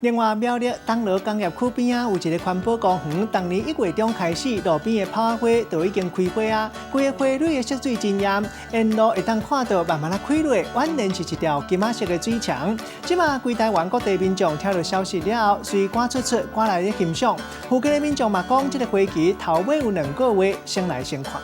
另外，苗栗东螺工业区边啊有一个环保公园，当年1月中开始，路边的泡花就已经开花啊，规个花蕊的色水真艳，沿路会当看到慢慢啊开落，宛然是一条金仔色的水墙。即马规台湾各地民众听到消息了后，随赶出赶来咧欣赏。附近的民众嘛讲，这个花期头尾有2个月，先来先看。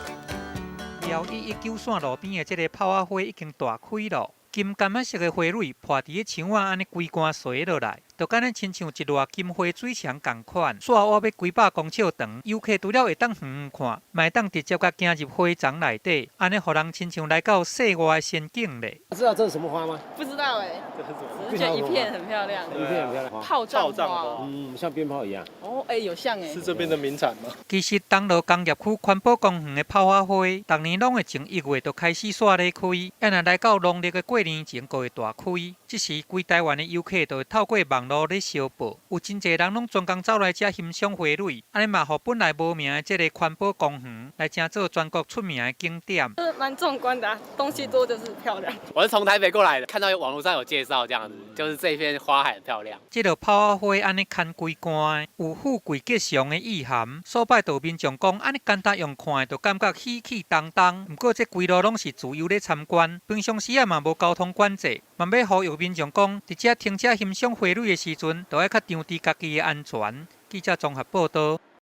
苗栗119线路边的这个泡仔花已经大开了。金柑仔色的花蕊破伫个墙啊，安尼规竿垂落来，就敢若亲像一座金花水墙同款。线挖要几百公尺长，游客除了会当远看，嘛会当直接甲行入花丛内底，安尼互人亲像来到世外仙境咧。知道这是什么花吗？不知道只是觉得一片很漂亮。一片很漂亮。炮仗花，像鞭炮一样。哦，有像是这边的名产吗？其实东螺工业区环保公园的泡仔花，逐年拢会从1月就开始煞咧开，也若来到农历的过年前，就会大开。这时，规台湾的游客就会透过网络咧小报，有真侪人拢专工走来这欣赏花蕊，安尼嘛，互本来无名的这个环保公园来成做全国出名的景点。蛮壮观的东西多就是漂亮。我是从台北过来的，看到网络上有介绍这样子，就是这片花海很漂亮。这个泡仔花安尼牵规竿，有富贵吉祥的意涵。所拜道民众讲，安尼简单用看的，就感觉喜气洋洋。不过这规路拢是自由咧参观，平常时啊嘛无交通管制，嘛要呼吁民众讲，伫这停车欣赏花蕊的时阵，都要较张持家己的安全。记者综合报道。